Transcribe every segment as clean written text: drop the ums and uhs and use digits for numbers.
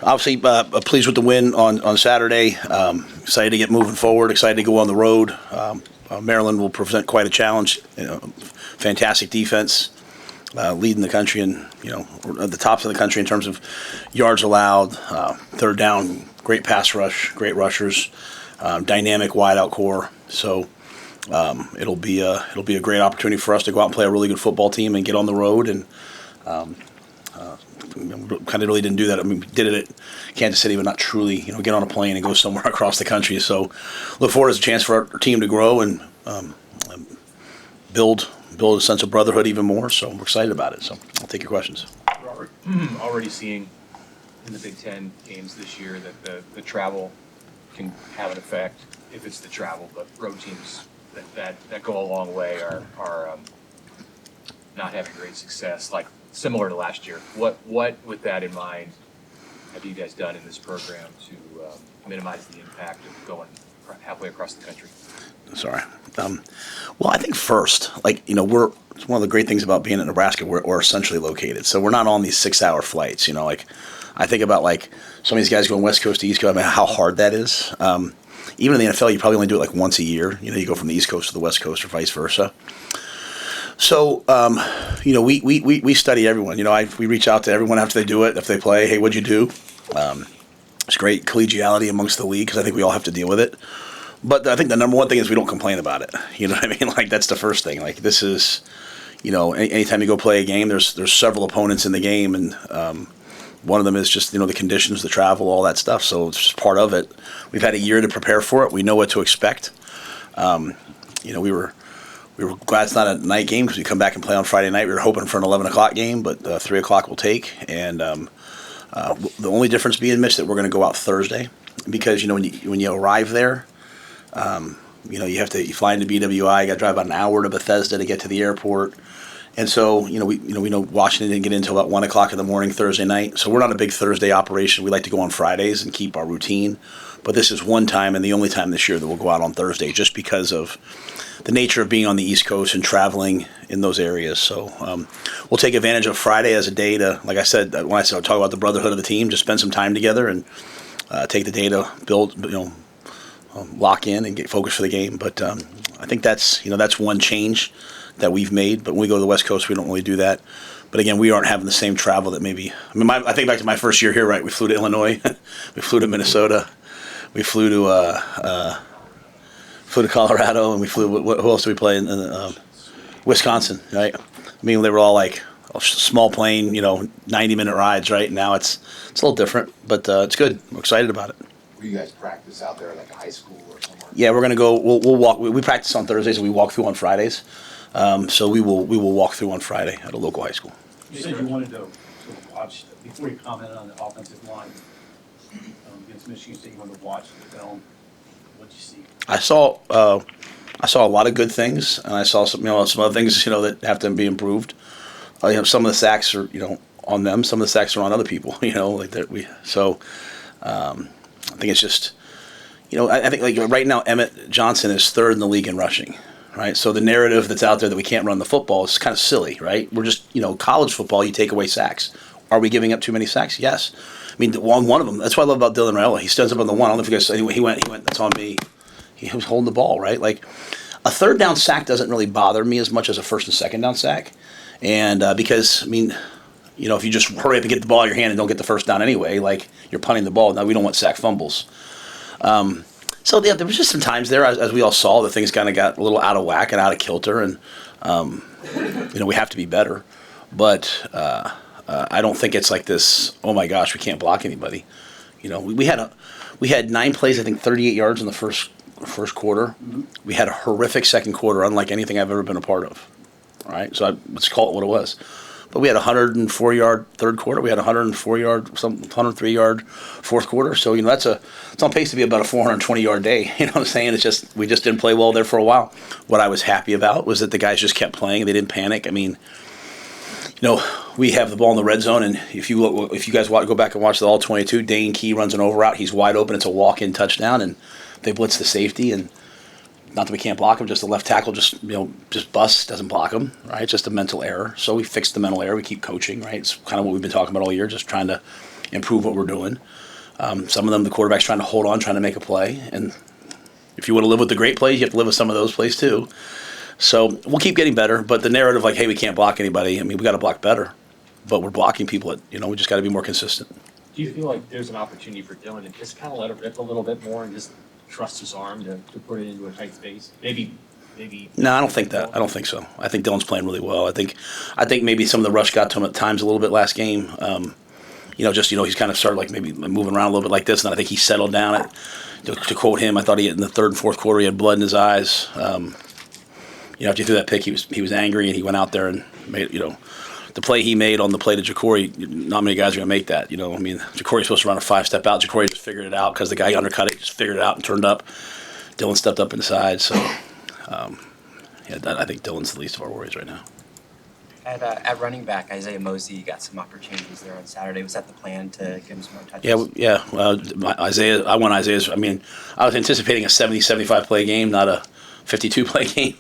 Obviously, pleased with the win on Saturday. Excited to get moving forward. Excited to go on the road. Maryland will present quite a challenge. Fantastic defense, leading the country and at the tops of the country in terms of yards allowed, third down, great pass rush, great rushers, dynamic wideout core. So it'll be a great opportunity for us to go out and play a really good football team and get on the road and. Kind of really didn't do that. I mean, we did it at Kansas City, but not truly, get on a plane and go somewhere across the country. So look forward as a chance for our team to grow and build a sense of brotherhood even more. So we're excited about it. So I'll take your questions. Robert, already seeing in the Big Ten games this year that the travel can have an effect if it's the travel, but road teams that go a long way are not having great success, like similar to last year. What with that in mind have you guys done in this program to minimize the impact of going halfway across the country? Sorry. Well, I think first, it's one of the great things about being in Nebraska. We're essentially located, so we're not on these 6-hour flights. I think about some of these guys going West Coast to East Coast. I mean, how hard that is. Even in the NFL, you probably only do it once a year. You go from the East Coast to the West Coast or vice versa. So, we study everyone. We reach out to everyone after they do it. If they play, hey, what'd you do? It's great collegiality amongst the league because I think we all have to deal with it. But I think the number one thing is we don't complain about it. You know what I mean? That's the first thing. This is, anytime you go play a game, there's several opponents in the game, and one of them is just, the conditions, the travel, all that stuff. So it's just part of it. We've had a year to prepare for it. We know what to expect. We were glad it's not a night game because we come back and play on Friday night. We were hoping for an 11 o'clock game, but 3 o'clock will take. And the only difference being, Mitch, that we're going to go out Thursday because, when you arrive there, you fly into BWI, you got to drive about an hour to Bethesda to get to the airport. And so, we know Washington didn't get in until about 1 o'clock in the morning Thursday night. So we're not a big Thursday operation. We like to go on Fridays and keep our routine. But this is one time and the only time this year that we'll go out on Thursday just because of the nature of being on the East Coast and traveling in those areas. So we'll take advantage of Friday as a day to, like I said, when I talk about the brotherhood of the team, just spend some time together and take the day to build, lock in and get focused for the game. But I think that's one change that we've made. But when we go to the West Coast, we don't really do that. But again, we aren't having the same travel that maybe. I think back to my first year here, right? We flew to Illinois, we flew to Minnesota, we flew to Colorado, and we flew. Who else did we play in Wisconsin? Right? They were all a small plane, 90-minute rides, right? Now it's a little different, but it's good. We're excited about it. Will you guys practice out there like a high school or somewhere? Yeah, we're gonna go. We'll walk. We practice on Thursdays, and we walk through on Fridays. So we will walk through on Friday at a local high school. You said you wanted to watch before you commented on the offensive line against Michigan State. You wanted to watch the film. What'd you see? I saw a lot of good things, and I saw some other things that have to be improved. Some of the sacks are on them. Some of the sacks are on other people. So I think it's just I think right now Emmett Johnson is third in the league in rushing. Right, so the narrative that's out there that we can't run the football is kind of silly, right? We're just, college football, you take away sacks. Are we giving up too many sacks? Yes. One of them. That's what I love about Dylan Rhule. He stands up on the one. I don't know if you guys. He went. That's on me. He was holding the ball, right? A third down sack doesn't really bother me as much as a first and second down sack, and because if you just hurry up and get the ball in your hand and don't get the first down anyway, you're punting the ball. Now we don't want sack fumbles. So yeah, there was just some times there, as we all saw, that things kind of got a little out of whack and out of kilter, and we have to be better. But I don't think it's like this. Oh my gosh, we can't block anybody. We had 9 plays, I think 38 yards in the first quarter. Mm-hmm. We had a horrific second quarter, unlike anything I've ever been a part of. All right, so let's call it what it was. But we had a 104-yard third quarter. We had a 103-yard fourth quarter. So it's on pace to be about a 420-yard day. You know what I'm saying? It's just we just didn't play well there for a while. What I was happy about was that the guys just kept playing. They didn't panic. We have the ball in the red zone, and if you guys go back and watch the all 22, Dane Key runs an over route. He's wide open. It's a walk-in touchdown, and they blitz the safety and. Not that we can't block him, just the left tackle just busts, doesn't block him, right? It's just a mental error. So we fixed the mental error. We keep coaching, right? It's kind of what we've been talking about all year, just trying to improve what we're doing. Some of them, the quarterback's trying to hold on, trying to make a play. And if you want to live with the great plays, you have to live with some of those plays too. So we'll keep getting better. But the narrative like, hey, we can't block anybody. I mean, we got to block better. But we're blocking people. We just got to be more consistent. Do you feel like there's an opportunity for Dylan to just kind of let it rip a little bit more and just trust his arm to put it into a tight space? Maybe. No, I don't think that. I don't think so. I think Dylan's playing really well. I think maybe some of the rush got to him at times a little bit last game. He's kind of started like maybe moving around a little bit like this, and I think he settled down. To quote him, I thought in the third and fourth quarter he had blood in his eyes. After he threw that pick, he was angry, and he went out there and made the play he made on the play to Jacory. Not many guys are going to make that. Jacory's supposed to run a 5-step out. Jacory just figured it out because the guy undercut it, just figured it out and turned up. Dylan stepped up inside, so I think Dylan's the least of our worries right now. At running back, Isaiah Mosey got some opportunities there on Saturday. Was that the plan to give him some more touches? Yeah. Isaiah, I want Isaiah's. I mean, I was anticipating a 70-75 play game, not a 52 play game.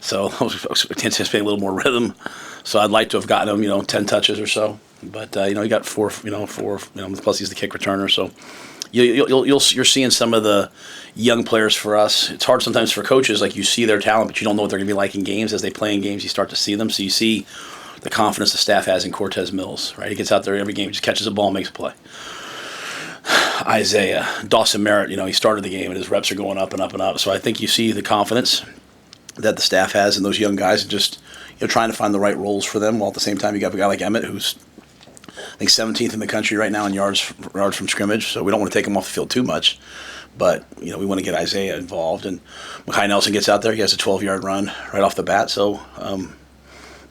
So I was anticipating a little more rhythm. So I'd like to have gotten him, 10 touches or so. But he got four. Plus he's the kick returner. So you're seeing some of the young players for us. It's hard sometimes for coaches, like you see their talent, but you don't know what they're going to be like in games. As they play in games, you start to see them. So you see the confidence the staff has in Cortez Mills, right? He gets out there every game, just catches a ball and makes a play. Isaiah, Dawson Merritt, he started the game and his reps are going up and up and up. So I think you see the confidence that the staff has in those young guys and just trying to find the right roles for them, while at the same time you got a guy like Emmett who's I think 17th in the country right now in yards from scrimmage, so we don't want to take him off the field too much. But, we want to get Isaiah involved. And Mekhi Nelson gets out there. He has a 12-yard run right off the bat. So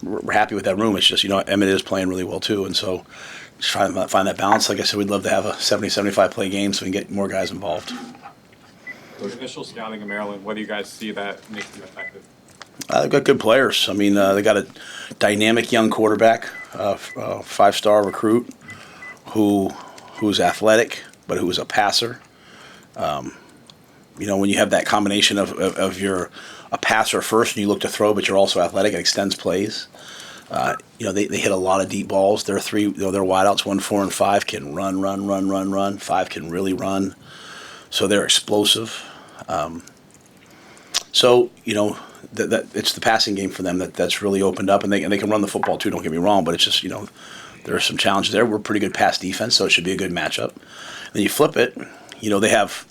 we're happy with that room. It's just, Emmett is playing really well too. And so just trying to find that balance. Like I said, we'd love to have a 70-75 play game so we can get more guys involved. With initial scouting in Maryland, what do you guys see that makes them effective? They've got good players. I mean, they got a dynamic young quarterback, 5-star recruit who's athletic, but who is a passer. When you have that combination of you're a passer first and you look to throw, but you're also athletic, it extends plays. They hit a lot of deep balls. Their wideouts 1, 4, and 5 can run. 5 can really run, so they're explosive. That it's the passing game for them that's really opened up, and they can run the football too. Don't get me wrong, but it's just there are some challenges there. We're pretty good pass defense, so it should be a good matchup. Then you flip it, they have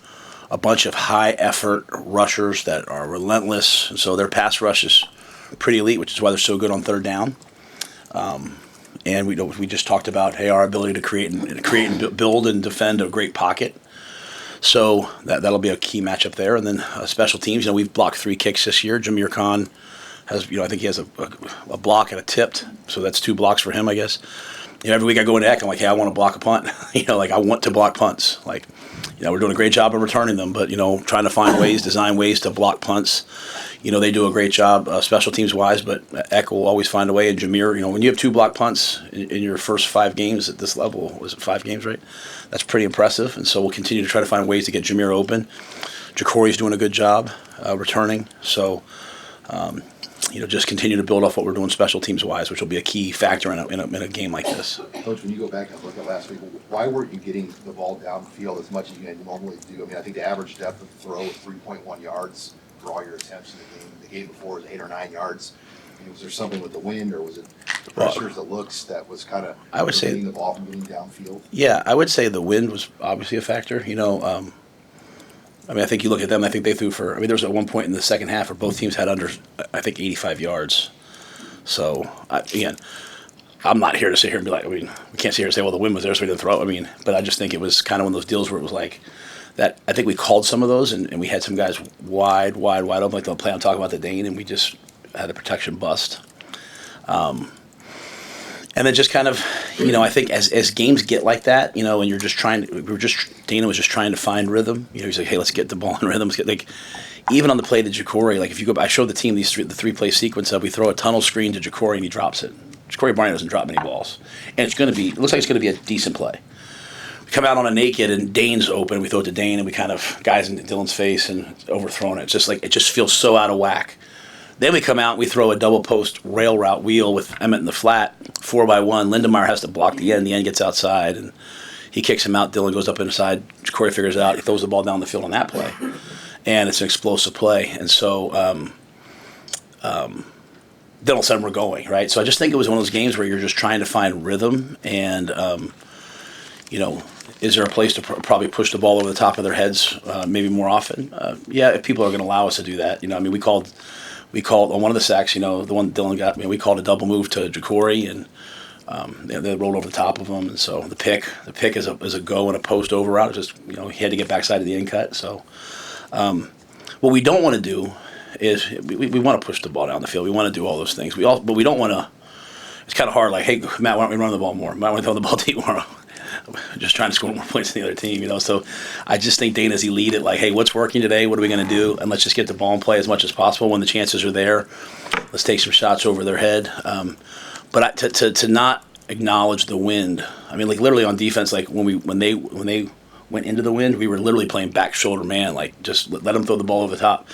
a bunch of high effort rushers that are relentless, and so their pass rush is pretty elite, which is why they're so good on third down. And we just talked about our ability to create and build and defend a great pocket. So that'll be a key matchup there. And then special teams, we've blocked 3 kicks this year. Jameer Khan has, I think he has a block and a tipped. So that's 2 blocks for him, I guess. Every week I go into Eck, I'm like, hey, I want to block a punt. I want to block punts. We're doing a great job of returning them, but, trying to find design ways to block punts. They do a great job special teams wise, but Eck will always find a way. And Jameer, when you have 2 block punts in your first 5 games at this level, was it 5 games, right? That's pretty impressive. And so we'll continue to try to find ways to get Jameer open. Jacory's doing a good job returning. So, just continue to build off what we're doing special teams wise, which will be a key factor in a game like this. Coach, when you go back and look at last week, why weren't you getting the ball downfield as much as you normally do? I mean, I think the average depth of throw is 3.1 yards for all your attempts in the game. The game before was 8 or 9 yards. I mean, was there something with the wind, or was it the pressures, the looks that was kind of preventing the ball from getting downfield? Yeah, I would say the wind was obviously a factor. I think you look at them, I think they threw for, there was at one point in the second half where both teams had under, 85 yards. So, again, I'm not here to sit here and be like, we can't sit here and say, well, the wind was there, so we didn't throw. But I just think it was kind of one of those deals where it was like that. I think we called some of those, and we had some guys wide open, like the play I'm talking about, the Dane, and we just had a protection bust. And then just kind of, I think as games get like that, and you're just Dana was just trying to find rhythm. He's like, hey, let's get the ball in rhythm. Even on the play to Jacory, if you go, I showed the team the 3-play sequence of we throw a tunnel screen to Jacory and he drops it. Jacory Barney doesn't drop many balls, and it looks like it's going to be a decent play. We come out on a naked and Dane's open. We throw it to Dane and we kind of guys in Dylan's face and overthrown it. It's just it just feels so out of whack. Then we come out and we throw a double post rail route wheel with Emmett in the flat, 4x1. Lindemeyer has to block the end. The end gets outside, and He kicks him out. Dylan goes up inside. Corey figures it out. He throws the ball down the field on that play, and it's an explosive play. And so then all of a sudden we're going, right? So I just think it was one of those games where you're just trying to find rhythm and, is there a place to probably push the ball over the top of their heads maybe more often? Yeah, if people are going to allow us to do that. I mean, we called on one of the sacks, the one Dylan got, we called a double move to Ja'Cory, and they rolled over the top of him. And so the pick is a go and a post over route. Just, he had to get backside of the in cut. So what we don't want to do is we want to push the ball down the field. We want to do all those things. But we don't want to. It's kind of hard. Like, hey, Matt, why don't we run the ball more? Why don't we throw the ball deep more? Just trying to score more points than the other team, So I just think Dana's elite at like, hey, what's working today? What are we going to do? And let's just get the ball and play as much as possible when the chances are there. Let's take some shots over their head. But to not acknowledge the wind. I mean, like literally on defense, like when they went into the wind, we were literally playing back shoulder man, like just let them throw the ball over the top.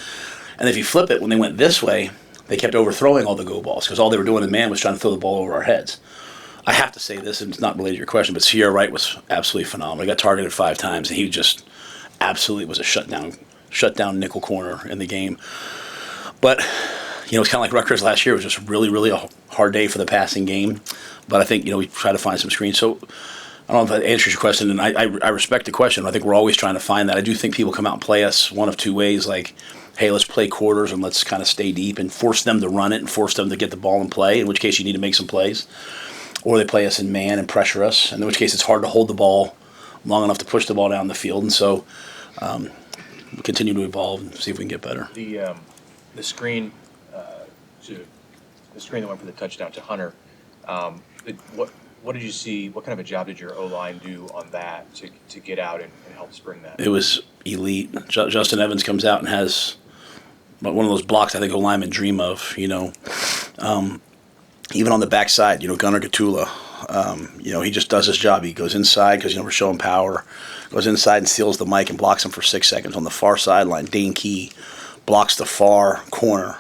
And if you flip it, when they went this way, they kept overthrowing all the go balls because all they were doing in man was trying to throw the ball over our heads. I have to say this, and it's not related to your question, but Sierra Wright was absolutely phenomenal. He got targeted 5 times, and he just absolutely was a shutdown nickel corner in the game. But, it's kind of like Rutgers last year. It was just really, really a hard day for the passing game. But I think, we try to find some screens. So I don't know if that answers your question, and I respect the question. I think we're always trying to find that. I do think people come out and play us one of two ways, like, hey, let's play quarters and let's kind of stay deep and force them to run it and force them to get the ball and play, in which case you need to make some plays. Or they play us in man and pressure us, in which case it's hard to hold the ball long enough to push the ball down the field. And so we continue to evolve and see if we can get better. The screen the screen that went for the touchdown to Hunter, what did you see? What kind of a job did your O-line do on that to get out and help spring that? It was elite. Justin Evans comes out and has one of those blocks I think O-linemen dream of, even on the backside, Gunnar Gatula, he just does his job. He goes inside because, we're showing power, goes inside and steals the mic and blocks him for 6 seconds. On the far sideline, Dane Key blocks the far corner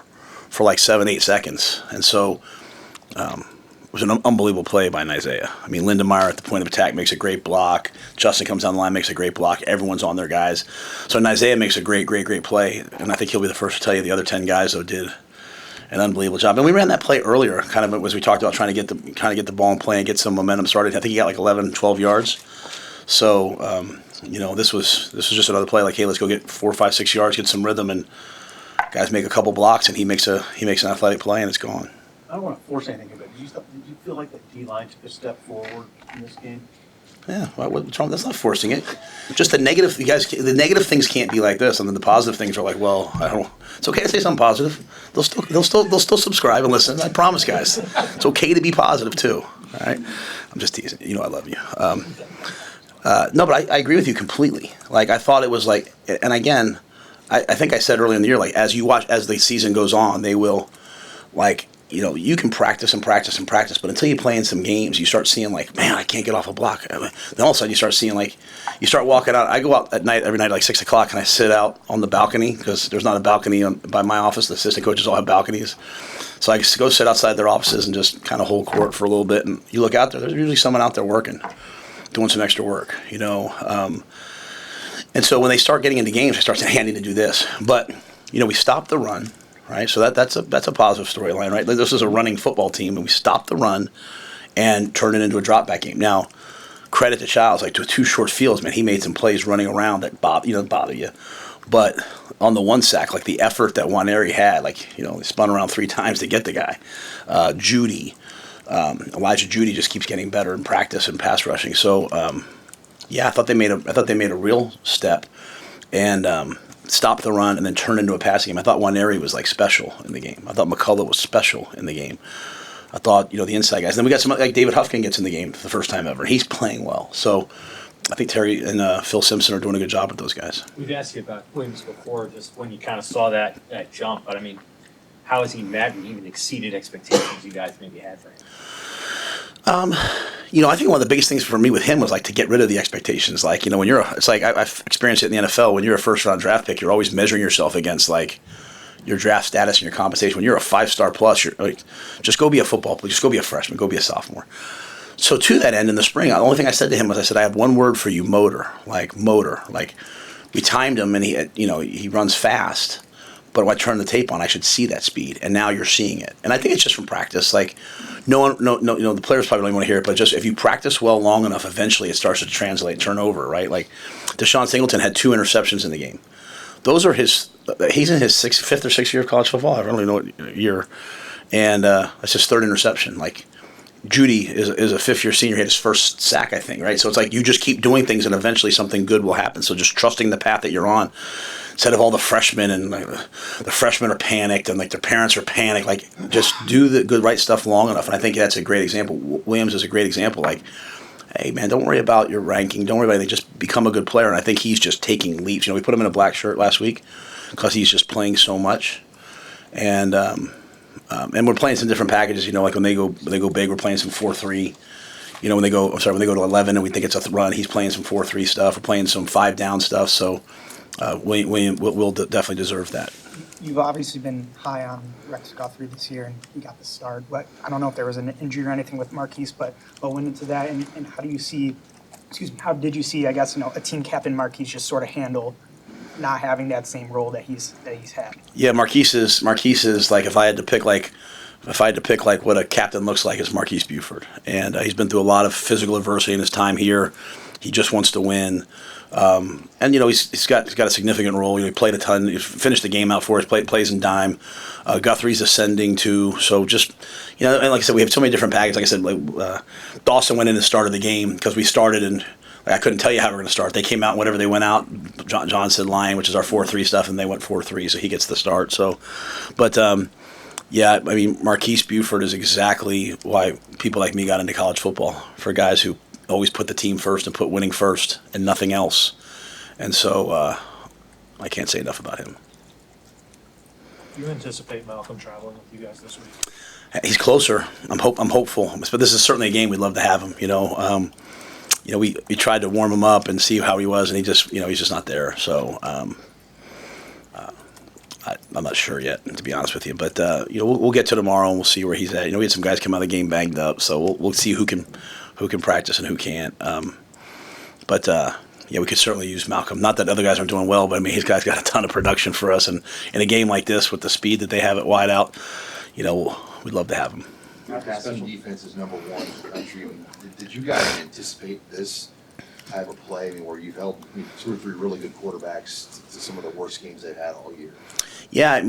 for like 7-8 seconds. And so it was an unbelievable play by Isaiah. I mean, Lindenmeyer at the point of attack makes a great block. Justin comes down the line, makes a great block. Everyone's on their guys. So Isaiah makes a great play. And I think he'll be the first to tell you the other 10 guys, though, did an unbelievable job. And we ran that play earlier, kind of as we talked about trying to get the ball in play and get some momentum started. I think he got like 11, 12 yards. So, this was just another play like, hey, let's go get 4, 5, 6 yards, get some rhythm, and guys make a couple blocks, and he makes an athletic play, and it's gone. I don't want to force anything, but did you feel like the D-line took a step forward in this game? Yeah, what's wrong? That's not forcing it. Just the negative, the negative things can't be like this, and then the positive things are like, well, I don't. It's okay to say something positive. They'll still subscribe and listen. I promise, guys. It's okay to be positive too. All right, I'm just teasing. I love you. No, but I agree with you completely. Like I thought it was like, and again, I think I said earlier in the year, like as the season goes on, they will, like. You can practice and practice and practice, but until you play in some games, you start seeing like, man, I can't get off a block. Then all of a sudden you start seeing like, you start walking out. I go out at night, every night, like 6 o'clock, and I sit out on the balcony because there's not a balcony by my office. The assistant coaches all have balconies. So I just go sit outside their offices and just kind of hold court for a little bit. And you look out there, there's usually someone out there working, doing some extra work, And so when they start getting into games, they start saying, hey, I need to do this. But, we stop the run. Right, so that's a positive storyline, right? This is a running football team, and we stopped the run and turned it into a drop back game. Now, credit to Childs, like to 2 short fields, man, he made some plays running around that bother you. But on the one sack, like the effort that Waneri had, like he spun around 3 times to get the guy. Elijah Judy just keeps getting better in practice and pass rushing. So, I thought they made a real step, and. Stop the run and then turn into a passing game. I thought Waneri was like special in the game. I thought McCullough was special in the game. I thought, the inside guys. And then we got some like David Huffkin gets in the game for the first time ever. He's playing well. So I think Terry and Phil Simpson are doing a good job with those guys. We've asked you about Williams before, just when you kind of saw that jump. But I mean, how has he met and even exceeded expectations you guys maybe had for him? I think one of the biggest things for me with him was like to get rid of the expectations. Like, when it's like I've experienced it in the NFL. When you're a first round draft pick, you're always measuring yourself against like your draft status and your compensation. When you're a 5-star plus, you're like, just go be a football player. Just go be a freshman. Go be a sophomore. So to that end, in the spring, the only thing I said to him was, I said, I have one word for you: motor. Like motor. Like we timed him, and he runs fast. But when I turn the tape on, I should see that speed, and now you're seeing it. And I think it's just from practice. Like, no, the players probably don't want to hear it, but just if you practice well long enough, eventually it starts to translate, turn over, right? Like, Deshaun Singleton had 2 interceptions in the game. Those are he's in his 5th or 6th year of college football. I don't really know what year. And that's his 3rd interception. Like, Judy is a 5th-year senior. He had his first sack, I think, right? So it's like you just keep doing things, and eventually something good will happen. So just trusting the path that you're on, instead of all the freshmen and like, the freshmen are panicked and like their parents are panicked. Like just do the good right stuff long enough. And I think that's a great example. Williams is a great example. Like, hey man, don't worry about your ranking. Don't worry about anything. Just become a good player. And I think he's just taking leaps. We put him in a black shirt last week because he's just playing so much. And we're playing some different packages. Like when they go big, we're playing some 4-3. When they go to 11 and we think it's a run, he's playing some 4-3 stuff. We're playing some 5 down stuff. So William will definitely deserve that. You've obviously been high on Rex Guthrie this year, and he got the start. But I don't know if there was an injury or anything with Marquise, but went into that. And how do you see? How did you see? I guess a team captain Marquise just sort of handle not having that same role that he's had. Yeah, Marquise is like if I had to pick like what a captain looks like, it's Marquise Buford, and he's been through a lot of physical adversity in his time here. He just wants to win, and he's got a significant role. He played a ton. He finished the game out for us. Plays in dime. Guthrie's ascending too. So just and like I said, we have so many different packages. Like I said, Dawson went in and started the game because we started and. I couldn't tell you how we're going to start. They came out whenever they went out. John said line, which is our 4-3 stuff, and they went 4-3, so he gets the start. So, but Marquise Buford is exactly why people like me got into college football, for guys who always put the team first and put winning first and nothing else. And so I can't say enough about him. Do you anticipate Malcolm traveling with you guys this week? He's closer. I'm hopeful, but this is certainly a game we'd love to have him. We tried to warm him up and see how he was, and he just, he's just not there. So I'm not sure yet, to be honest with you. But we'll get to tomorrow and we'll see where he's at. We had some guys come out of the game banged up, so we'll see who can practice and who can't. We could certainly use Malcolm. Not that other guys aren't doing well, but his guy's got a ton of production for us, and in a game like this with the speed that they have at wide out, we'd love to have him. Passing defense is number 1 in the country. Did you guys anticipate this type of play? Where you've held 2 or 3 really good quarterbacks to some of the worst games they've had all year? Yeah,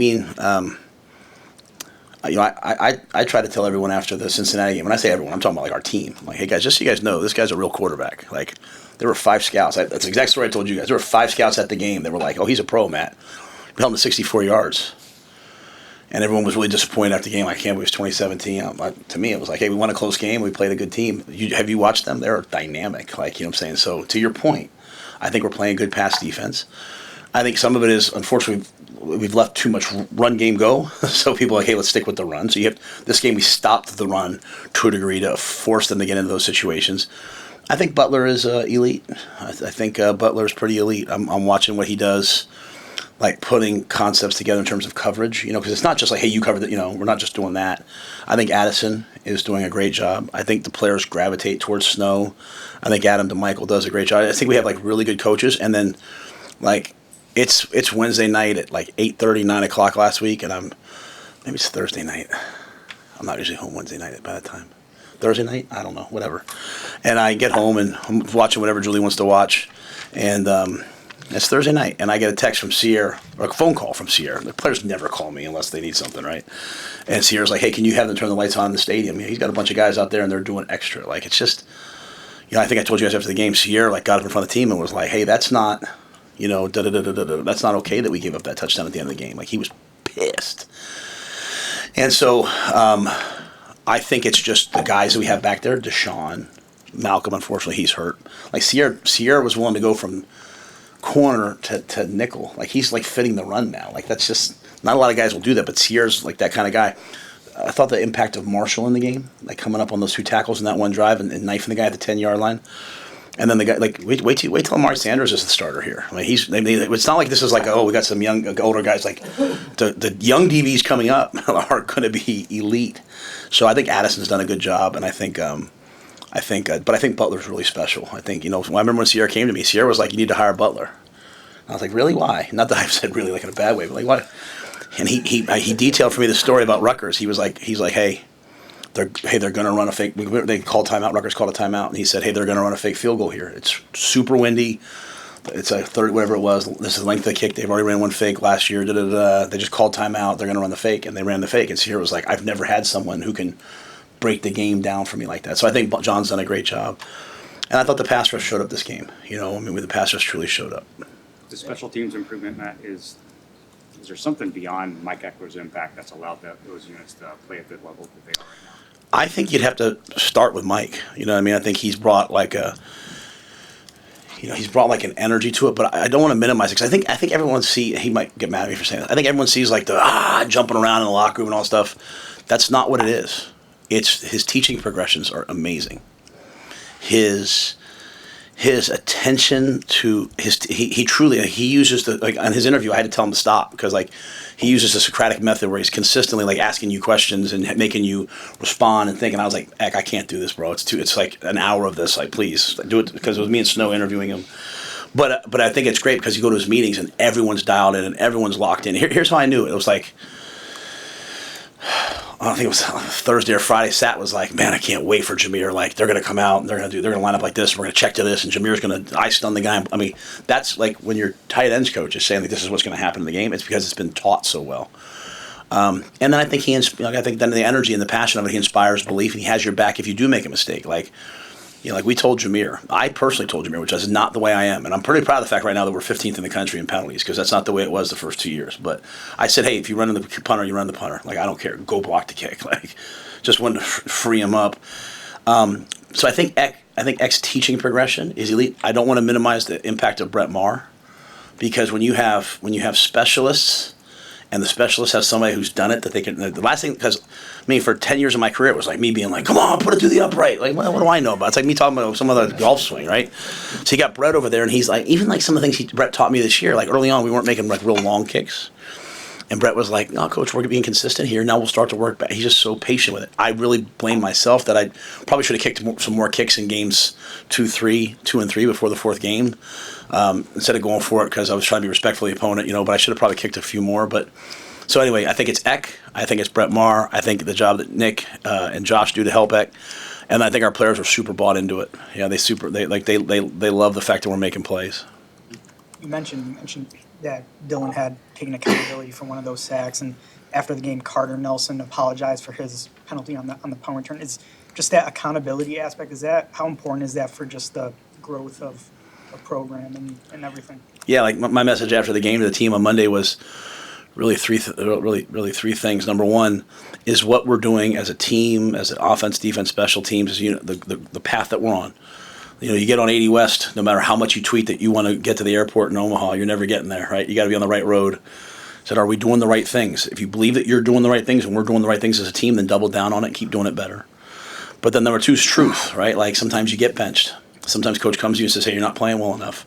I try to tell everyone after the Cincinnati game. When I say everyone, I'm talking about like our team. I'm like, hey guys, just so you guys know, this guy's a real quarterback. Like, there were 5 scouts. That's the exact story I told you guys. There were 5 scouts at the game that were like, oh, he's a pro, Matt. We held him to 64 yards. And everyone was really disappointed after the game. I can't believe it was 2017. To me, it was like, hey, we won a close game. We played a good team. Have you watched them? They're dynamic. Like, you know what I'm saying? So, to your point, I think we're playing good pass defense. I think some of it is, unfortunately, we've let too much run game go. So people are like, hey, let's stick with the run. So this game, we stopped the run to a degree to force them to get into those situations. I think Butler is elite. I think Butler is pretty elite. I'm watching what he does. Like putting concepts together in terms of coverage, because it's not just like, hey, you covered it, we're not just doing that. I think Addison is doing a great job. I think the players gravitate towards Snow. I think Adam DeMichael does a great job. I think we have like really good coaches, and then like it's Wednesday night at like 8:30, 9 o'clock last week, and maybe it's Thursday night. I'm not usually home Wednesday night by that time. Thursday night? I don't know, whatever. And I get home and I'm watching whatever Julie wants to watch, and it's Thursday night, and I get a text from Sierra, or a phone call from Sierra. The players never call me unless they need something, right? And Sierra's like, hey, can you have them turn the lights on in the stadium? He's got a bunch of guys out there, and they're doing extra. Like, it's just, I think I told you guys after the game, Sierra got up in front of the team and was like, hey, that's not, that's not okay that we gave up that touchdown at the end of the game. Like, he was pissed. And so I think it's just the guys that we have back there, Deshaun, Malcolm, unfortunately, he's hurt. Like, Sierra was willing to go from corner to nickel. Like, he's like fitting the run now. Like, that's just not a lot of guys will do that, but Sierra's like that kind of guy. I thought the impact of Marshall in the game, like coming up on those 2 tackles in that one drive and knifing the guy at the 10-yard line. And then the guy, like, wait till Amari Sanders is the starter here. I mean, it's not like this is like, oh, we got some young, older guys. Like, the young DBs coming up are going to be elite. So I think Addison's done a good job, and I think I think, but I think Butler's really special. I think, I remember when Sierra came to me, Sierra was like, you need to hire Butler. And I was like, really? Why? Not that I've said really like in a bad way, but like, why? And he detailed for me the story about Rutgers. He's like, hey, they're going to run a fake. They called timeout. Rutgers called a timeout, and he said, hey, they're going to run a fake field goal here. It's super windy. It's a third, whatever it was. This is the length of the kick. They've already ran one fake last year. They just called timeout. They're going to run the fake, and they ran the fake. And Sierra was like, I've never had someone who can break the game down for me like that. So I think John's done a great job. And I thought the pass rush showed up this game. The pass rush truly showed up. The special teams improvement, Matt, is there something beyond Mike Eckler's impact that's allowed those units to play at the level that they are right now? I think you'd have to start with Mike. I think he's brought an energy to it, but I don't want to minimize it because I think everyone he might get mad at me for saying that. I think everyone sees like the jumping around in the locker room and all stuff. That's not what it is. It's his teaching progressions are amazing. His attention to he uses on his interview I had to tell him to stop because he uses the Socratic method where he's consistently asking you questions and making you respond and think, and I was like, I can't do this, bro. It's like an hour of this, please do it, because it was me and Snow interviewing him. But I think it's great because you go to his meetings and everyone's dialed in and everyone's locked in. Here's how I knew it. It was like, I don't think it was Thursday or Friday. Sat was like, man, I can't wait for Jameer. They're going to come out and they're going to line up like this. We're going to check to this, and Jameer's going to stun the guy. I mean, that's like when your tight ends coach is saying this is what's going to happen in the game. It's because it's been taught so well. And then I think then the energy and the passion of it, he inspires belief, and he has your back if you do make a mistake. We told Jameer, I personally told Jameer, which is not the way I am. And I'm pretty proud of the fact right now that we're 15th in the country in penalties because that's not the way it was the first 2 years. But I said, hey, if you run in the punter, you run the punter. I don't care. Go block the kick. Just wanted to free him up. So I think Eck's teaching progression is elite. I don't want to minimize the impact of Brett Maher because when you have specialists and the specialist has somebody who's done it that they can. The last thing, because for 10 years of my career, it was like me being like, come on, put it through the upright. What do I know about? It's like me talking about some other golf swing, right? So you got Brett over there, and he's like, even some of the things Brett taught me this year, early on, we weren't making real long kicks. And Brett was like, no, coach, we're being consistent here. Now we'll start to work back. He's just so patient with it. I really blame myself that I probably should have kicked some more kicks in games 2 and 3 before the fourth game. Instead of going for it because I was trying to be respectful of the opponent, but I should have probably kicked a few more. But so anyway, I think it's Eck. I think it's Brett Maher. I think the job that Nick and Josh do to help Eck, and I think our players are super bought into it. Yeah, they love the fact that we're making plays. You mentioned that Dylan had taken accountability for one of those sacks, and after the game, Carter Nelson apologized for his penalty on the punt return. Is just that accountability aspect? How important is that for just the growth of a program and everything? Yeah, my message after the game to the team on Monday was really three things. Number one is what we're doing as a team, as an offense, defense, special teams, as the path that we're on. You get on 80 West, no matter how much you tweet that you want to get to the airport in Omaha, you're never getting there, right? You got to be on the right road. Said, are we doing the right things? If you believe that you're doing the right things and we're doing the right things as a team, then double down on it and keep doing it better. But then number two is truth, right? Sometimes you get benched. Sometimes coach comes to you and says, hey, you're not playing well enough.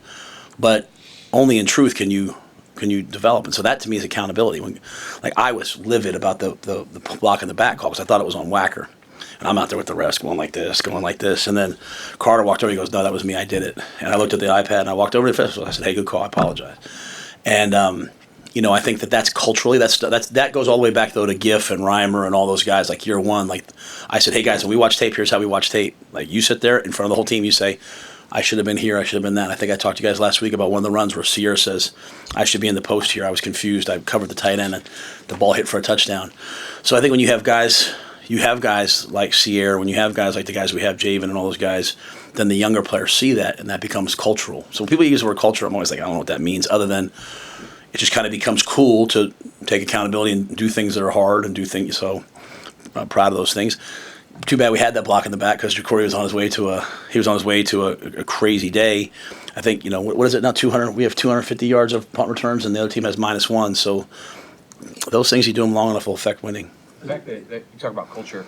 But only in truth can you develop. And so that to me is accountability. I was livid about the block in the back call because I thought it was on Wacker. And I'm out there with the rest going like this. And then Carter walked over, he goes, no, that was me, I did it. And I looked at the iPad and I walked over to the festival. I said, hey, good call, I apologize. And, I think that's culturally, that goes all the way back though to GIF and Reimer and all those guys, year one. I said, hey guys, when we watch tape, here's how we watch tape. You sit there in front of the whole team, you say, I should have been here, I should have been that. I think I talked to you guys last week about one of the runs where Sierra says, I should be in the post here. I was confused. I covered the tight end and the ball hit for a touchdown. So I think when you have guys like Sierra, when you have guys like the guys we have, Javen and all those guys, then the younger players see that and that becomes cultural. So when people use the word culture, I'm always like, I don't know what that means, other than it just kind of becomes cool to take accountability and do things that are hard and do things. So I'm proud of those things. Too bad we had that block in the back because Jacory was on his way to a crazy day. I think, what is it now, 200? We have 250 yards of punt returns and the other team has -1. So those things, you do them long enough, will affect winning. The fact that you talk about culture,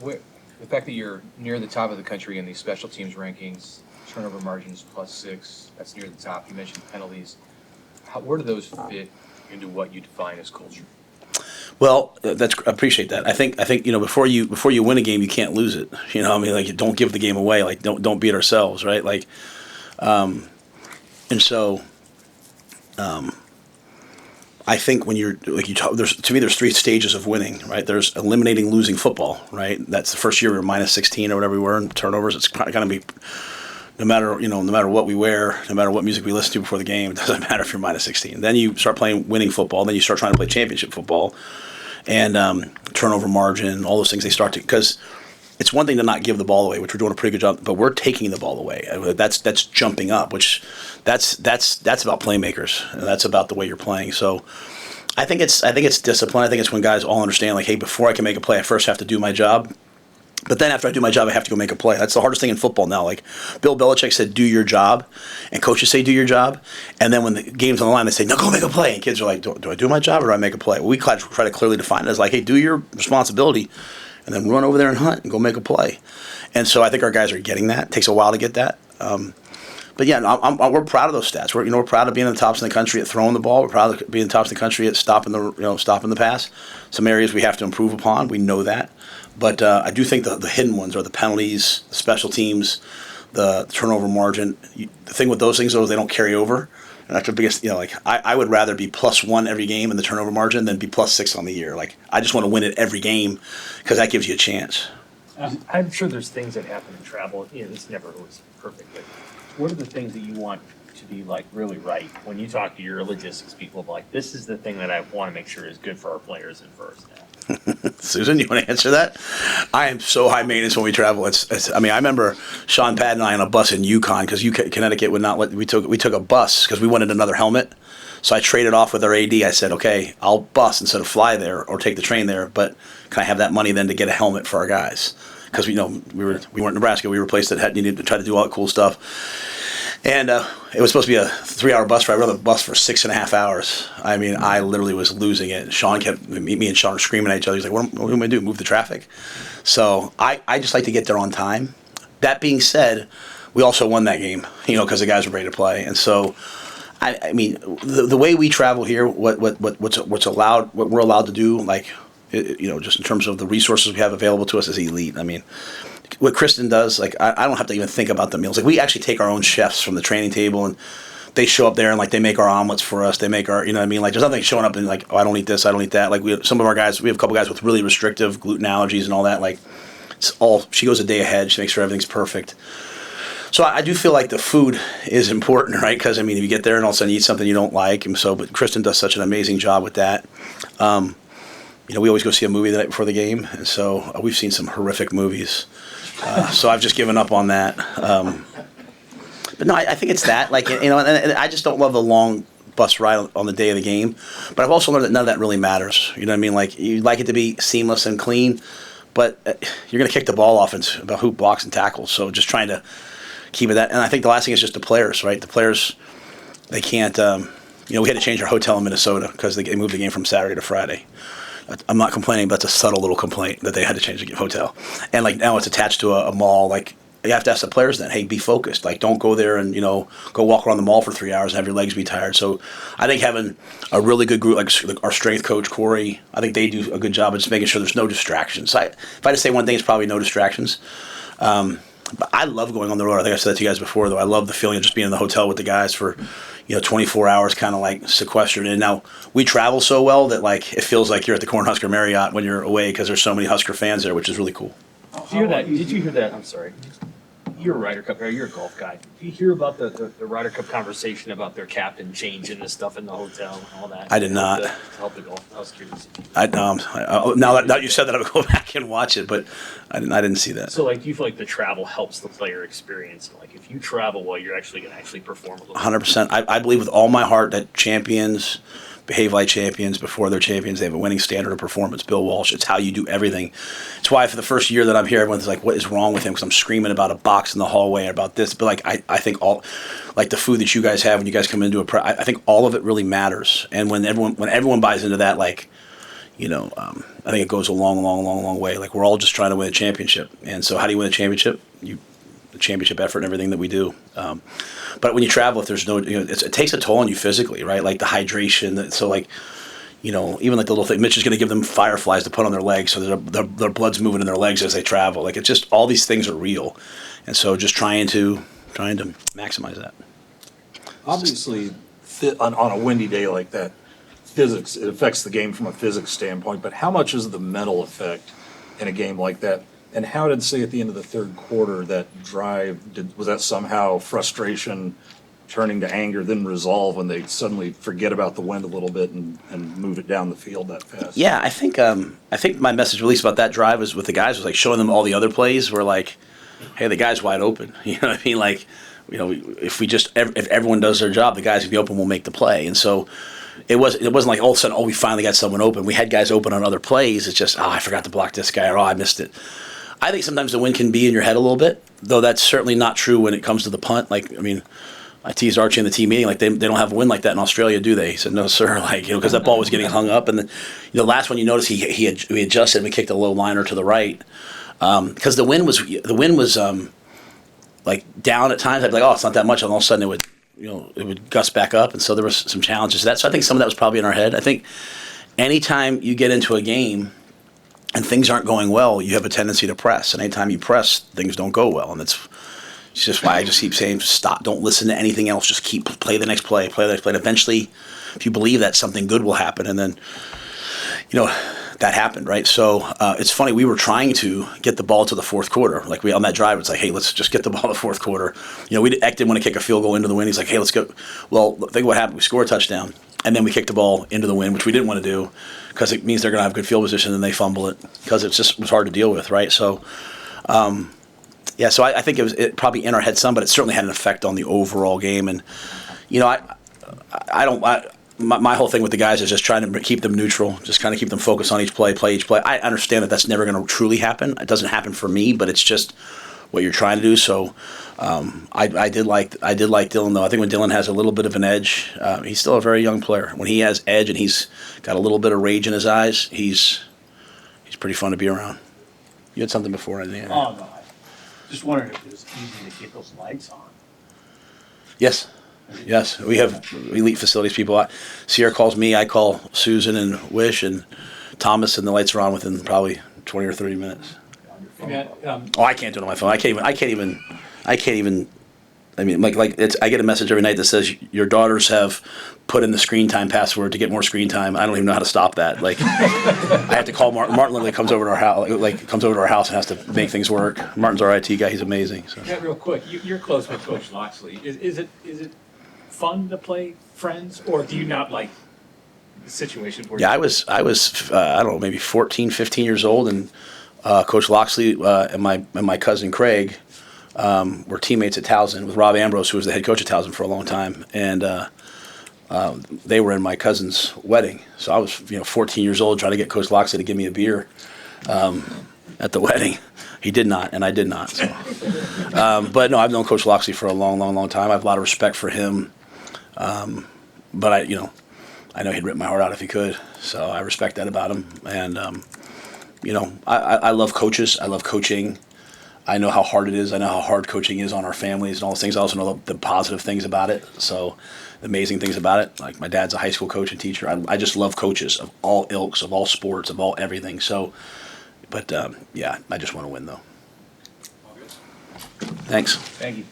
the fact that you're near the top of the country in these special teams rankings, turnover margins +6, that's near the top. You mentioned penalties. Where do those fit into what you define as culture? Well, I appreciate that. I think before you win a game, you can't lose it. I mean, like don't give the game away. Like don't beat ourselves, right? Like, and so, I think when you're like you talk, there's 3 stages of winning, right? There's eliminating losing football, right? That's the first year we were minus 16 or whatever we were in turnovers. It's going to be no matter what we wear, no matter what music we listen to before the game, it doesn't matter if you're minus 16. Then you start playing winning football. Then you start trying to play championship football. And turnover margin, all those things they start to, because it's one thing to not give the ball away, which we're doing a pretty good job, but we're taking the ball away. That's jumping up, which that's about playmakers. And that's about the way you're playing. So I think it's discipline. I think it's when guys all understand, like, hey, before I can make a play, I first have to do my job. But then after I do my job, I have to go make a play. That's the hardest thing in football now. Like Bill Belichick said, do your job. And coaches say, do your job. And then when the game's on the line, they say, no, go make a play. And kids are like, do I do my job or do I make a play? Well, we try to clearly define it as like, hey, do your responsibility and then run over there and hunt and go make a play. And so I think our guys are getting that. It takes a while to get that. But yeah, we're proud of those stats. We're proud of being in the tops in the country at throwing the ball. We're proud of being in the tops in the country at stopping the pass. Some areas we have to improve upon. We know that. But I do think the hidden ones are the penalties, the special teams, the turnover margin. The thing with those things, though, is they don't carry over. And that's the biggest, I would rather be +1 every game in the turnover margin than be +6 on the year. Like, I just want to win it every game because that gives you a chance. I'm sure there's things that happen in travel. It's never always perfect, but what are the things that you want to be like really right when you talk to your logistics people? Like, this is the thing that I want to make sure is good for our players and for our staff. Susan, you want to answer that? I am so high maintenance when we travel. I remember Sean Patton and I on a bus in Yukon because Connecticut would not let we took a bus because we wanted another helmet. So I traded off with our AD. I said, okay, I'll bus instead of fly there or take the train there, but can I have that money then to get a helmet for our guys? Because we weren't in Nebraska. We were a place that needed to try to do all that cool stuff. And it was supposed to be a 3-hour bus ride. We were on the bus for 6.5 hours. I mean, I literally was losing it. Sean me and Sean were screaming at each other. He's like, what am I going to do, move the traffic? So I just like to get there on time. That being said, we also won that game, because the guys were ready to play. And so, I mean, the way we travel here, what's allowed, what we're allowed to do, like, just in terms of the resources we have available to us is elite. I mean, what Kristen does, like, I don't have to even think about the meals. Like, we actually take our own chefs from the training table, and they show up there and, like, they make our omelets for us. They make our, Like, there's nothing showing up and, like, oh, I don't eat this, I don't eat that. Like, we have a couple guys with really restrictive gluten allergies and all that. Like, she goes a day ahead. She makes sure everything's perfect. So I do feel like the food is important, right? Because, if you get there and all of a sudden you eat something you don't like, but Kristen does such an amazing job with that. We always go see a movie the night before the game, and so we've seen some horrific movies. So I've just given up on that. But no, I think it's that. Like, and I just don't love the long bus ride on the day of the game. But I've also learned that none of that really matters. You know what I mean? Like, you'd like it to be seamless and clean, but you're going to kick the ball off. It's about who blocks and tackles. So just trying to keep it that. And I think the last thing is just the players, right? The players, they can't. We had to change our hotel in Minnesota because they moved the game from Saturday to Friday. I'm not complaining, but that's a subtle little complaint that they had to change the hotel. And, like, now it's attached to a mall. Like, you have to ask the players then, hey, be focused. Like, don't go there and, go walk around the mall for 3 hours and have your legs be tired. So I think having a really good group, like our strength coach, Corey, I think they do a good job of just making sure there's no distractions. If I had to say one thing, it's probably no distractions. But I love going on the road. I think I said that to you guys before, though. I love the feeling of just being in the hotel with the guys for 24 hours, kind of like sequestered in. Now, we travel so well that, like, it feels like you're at the Cornhusker Marriott when you're away because there's so many Husker fans there, which is really cool. Did you hear that? I'm sorry. You're a Ryder Cup guy. You're a golf guy. Did you hear about the Ryder Cup conversation about their captain changing the stuff in the hotel and all that? I did not. To help the golf. I was curious. Now that you said that, I would go back and watch it, but I didn't see that. So, like, do you feel like the travel helps the player experience? Like, if you travel well, you're actually going to perform a little 100%. I believe with all my heart that champions behave like champions before they're champions. They have a winning standard of performance. Bill Walsh, it's how you do everything. It's why for the first year that I'm here, everyone's like, what is wrong with him? Because I'm screaming about a box in the hallway, about this. But, like, I think all, like, the food that you guys have when you guys come into I think all of it really matters. And when everyone buys into that, like, I think it goes a long way. Like, we're all just trying to win a championship. And so how do you win a championship? The championship effort and everything that we do. But when you travel, if there's no, it takes a toll on you physically, right? Like the hydration. So, like, even like the little thing, Mitch is going to give them fireflies to put on their legs so that their blood's moving in their legs as they travel. Like, it's just, all these things are real. And so just trying to maximize that. Obviously, on a windy day like that, it affects the game from a physics standpoint, but how much is the mental effect in a game like that? And how did, say, at the end of the third quarter, that drive, was that somehow frustration turning to anger, then resolve when they suddenly forget about the wind a little bit and move it down the field that fast? Yeah, I think my message, at least about that drive, was with the guys, was like showing them all the other plays. We're like, hey, the guy's wide open. You know what I mean? Like, if everyone does their job, the guys can be open, will make the play. And so it wasn't like all of a sudden, we finally got someone open. We had guys open on other plays. It's just, I forgot to block this guy, or I missed it. I think sometimes the wind can be in your head a little bit, though that's certainly not true when it comes to the punt. Like, I mean, I teased Archie in the team meeting, like, they don't have a wind like that in Australia, do they? He said, no, sir, like, because that ball was getting hung up. And then, the last one you notice, we adjusted and we kicked a low liner to the right. Because the wind was like down at times. I'd be like, it's not that much, and all of a sudden it would gust back up. And so there was some challenges to that. So I think some of that was probably in our head. I think anytime you get into a game and things aren't going well, you have a tendency to press. And anytime you press, things don't go well. And it's just why I just keep saying, stop, don't listen to anything else. Just play the next play. And eventually, if you believe that, something good will happen. And then, that happened, right? So it's funny, we were trying to get the ball to the fourth quarter. Like, on that drive, it's like, hey, let's just get the ball to the fourth quarter. Eck didn't want to kick a field goal into the wind. He's like, hey, let's go. Well, think of what happened. We score a touchdown, and then we kick the ball into the wind, which we didn't want to do because it means they're going to have good field position, and they fumble it because it was hard to deal with, right? So, so I think it probably in our head some, but it certainly had an effect on the overall game. And, my whole thing with the guys is just trying to keep them neutral, just kind of keep them focused on each play each play. I understand that that's never going to truly happen. It doesn't happen for me, but it's just what you're trying to do. So I did like Dylan, though. I think when Dylan has a little bit of an edge, he's still a very young player. When he has edge and he's got a little bit of rage in his eyes, he's pretty fun to be around. You had something before, I think. Oh, no. I just wondered if it was easy to get those lights on. Yes, we have elite facilities people. Sierra calls me, I call Susan and Wish and Thomas, and the lights are on within probably 20 or 30 minutes. I can't do it on my phone. I can't even. I mean, I get a message every night that says your daughters have put in the screen time password to get more screen time. I don't even know how to stop that. Like, I have to call Martin. Martin literally comes over to our house and has to make things work. Martin's our IT guy. He's amazing. So. Yeah, real quick, you're close with Coach Loxley. Is it fun to play friends, or do you not like the situation where? Yeah, I was I don't know, maybe 14, 15 years old, and Coach Loxley and my cousin Craig were teammates at Towson with Rob Ambrose, who was the head coach at Towson for a long time, and they were in my cousin's wedding. So I was 14 years old trying to get Coach Loxley to give me a beer at the wedding. He did not, and I did not. So. But no, I've known Coach Loxley for a long, long, long time. I have a lot of respect for him. But I know he'd rip my heart out if he could. So I respect that about him. And, I love coaches. I love coaching. I know how hard it is. I know how hard coaching is on our families and all those things. I also know the positive things about it. So the amazing things about it. Like, my dad's a high school coach and teacher. I just love coaches of all ilks, of all sports, of all everything. So, but I just want to win, though. Thanks. Thank you.